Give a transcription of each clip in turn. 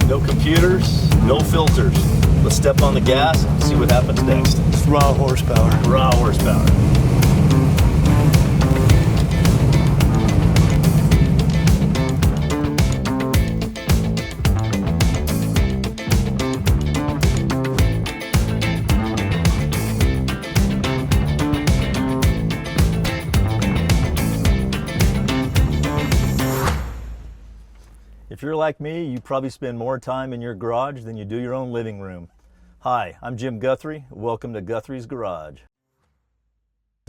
No computers, no filters. Let's step on the gas and see what happens next. It's raw horsepower. Raw horsepower. If you're like me, you probably spend more time in your garage than you do your own living room. Hi, I'm Jim Guthrie. Welcome to Guthrie's Garage.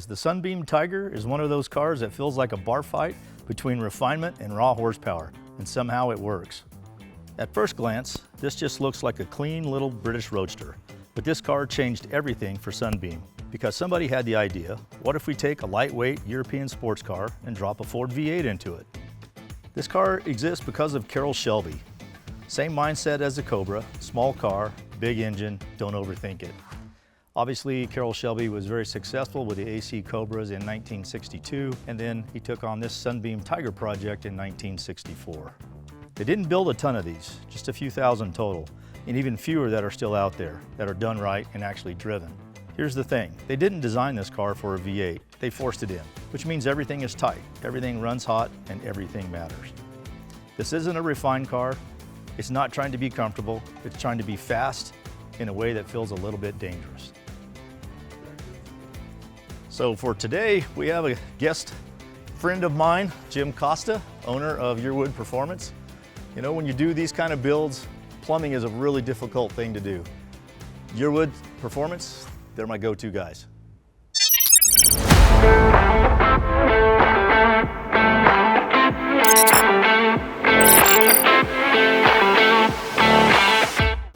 The Sunbeam Tiger is one of those cars that feels like a bar fight between refinement and raw horsepower, and somehow it works. At first glance, this just looks like a clean little British roadster. But this car changed everything for Sunbeam, because somebody had the idea, what if we take a lightweight European sports car and drop a Ford V8 into it? This car exists because of Carroll Shelby. Same mindset as the Cobra, small car, big engine, don't overthink it. Obviously, Carroll Shelby was very successful with the AC Cobras in 1962, and then he took on this Sunbeam Tiger project in 1964. They didn't build a ton of these, just a few thousand total, and even fewer that are still out there, that are done right and actually driven. Here's the thing, they didn't design this car for a V8, they forced it in, which means everything is tight, everything runs hot, and everything matters. This isn't a refined car, it's not trying to be comfortable, it's trying to be fast in a way that feels a little bit dangerous. So for today, we have a guest friend of mine, Jim Costa, owner of Yearwood Performance. You know, when you do these kind of builds, plumbing is a really difficult thing to do. Yearwood Performance, they're my go-to guys.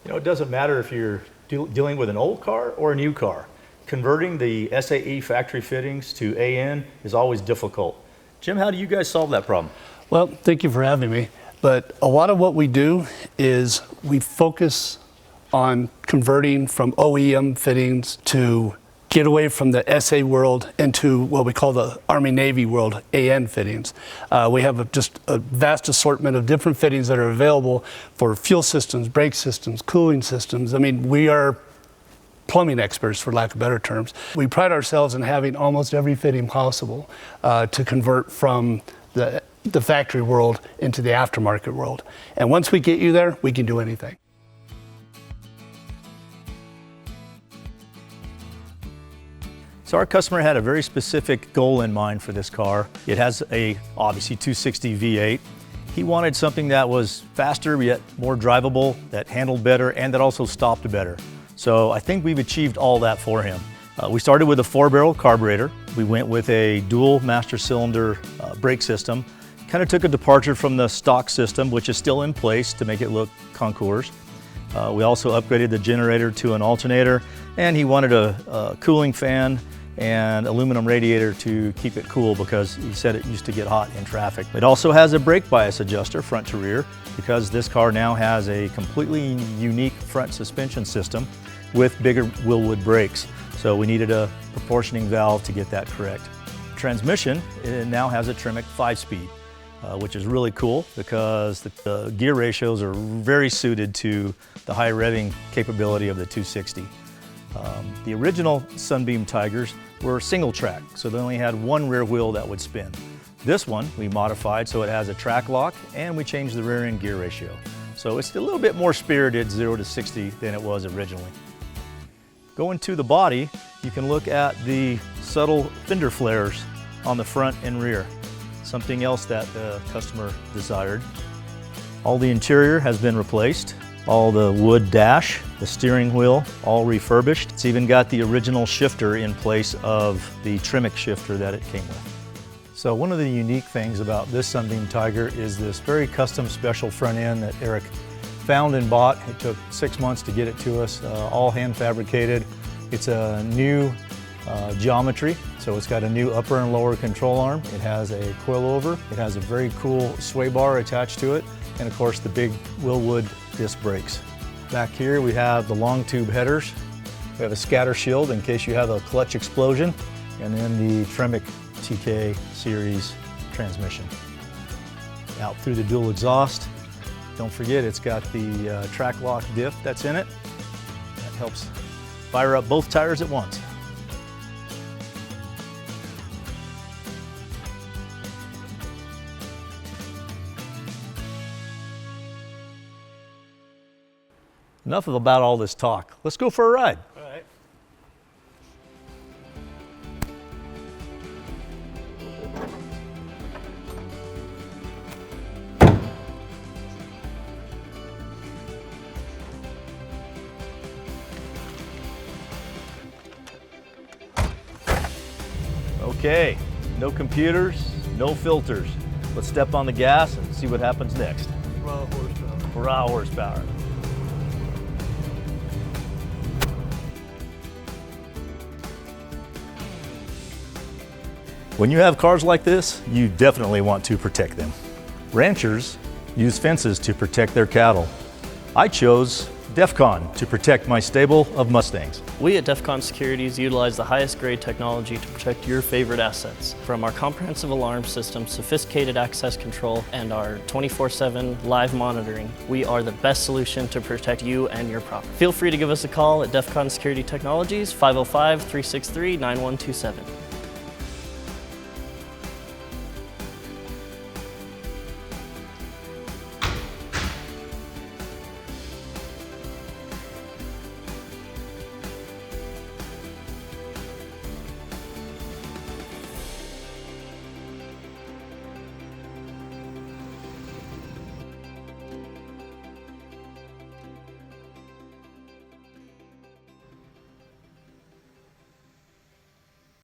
You know, it doesn't matter if you're dealing with an old car or a new car. Converting the SAE factory fittings to AN is always difficult. Jim, how do you guys solve that problem? Well, thank you for having me. But a lot of what we do is we focus on converting from OEM fittings to get away from the SA world into what we call the Army-Navy world, AN fittings. We have just a vast assortment of different fittings that are available for fuel systems, brake systems, cooling systems. I mean, we are plumbing experts, for lack of better terms. We pride ourselves in having almost every fitting possible to convert from the factory world into the aftermarket world. And once we get you there, we can do anything. So our customer had a very specific goal in mind for this car. It has a, obviously, 260 V8. He wanted something that was faster yet more drivable, that handled better, and that also stopped better. So I think we've achieved all that for him. We started with a 4-barrel carburetor. We went with a dual master cylinder brake system. Kind of took a departure from the stock system, which is still in place to make it look concours. We also upgraded the generator to an alternator, and he wanted a cooling fan and aluminum radiator to keep it cool because he said it used to get hot in traffic. It also has a brake bias adjuster front to rear because this car now has a completely unique front suspension system with bigger Yearwood brakes. So we needed a proportioning valve to get that correct. Transmission, it now has a Tremec 5-speed, which is really cool because the gear ratios are very suited to the high revving capability of the 260. The original Sunbeam Tigers were single track, so they only had one rear wheel that would spin. This one we modified so it has a track lock, and we changed the rear end gear ratio. So it's a little bit more spirited 0 to 60 than it was originally. Going to the body, you can look at the subtle fender flares on the front and rear. Something else that the customer desired. All the interior has been replaced. All the wood dash, the steering wheel, all refurbished. It's even got the original shifter in place of the Tremec shifter that it came with. So one of the unique things about this Sunbeam Tiger is this very custom special front end that Eric found and bought. It took 6 months to get it to us, all hand fabricated. It's a new geometry, so it's got a new upper and lower control arm. It has a coilover. It has a very cool sway bar attached to it, and of course the big Yearwood disc brakes. Back here we have the long tube headers. We have a scatter shield in case you have a clutch explosion, and then the Tremec TK series transmission. Out through the dual exhaust, Don't forget it's got the track lock diff that's in it. That helps fire up both tires at once. Enough about all this talk. Let's go for a ride. All right. Okay, no computers, no filters. Let's step on the gas and see what happens next. Raw horsepower. Raw horsepower. When you have cars like this, you definitely want to protect them. Ranchers use fences to protect their cattle. I chose DEFCON to protect my stable of Mustangs. We at DEFCON Securities utilize the highest grade technology to protect your favorite assets. From our comprehensive alarm system, sophisticated access control, and our 24/7 live monitoring, we are the best solution to protect you and your property. Feel free to give us a call at DEFCON Security Technologies, 505-363-9127.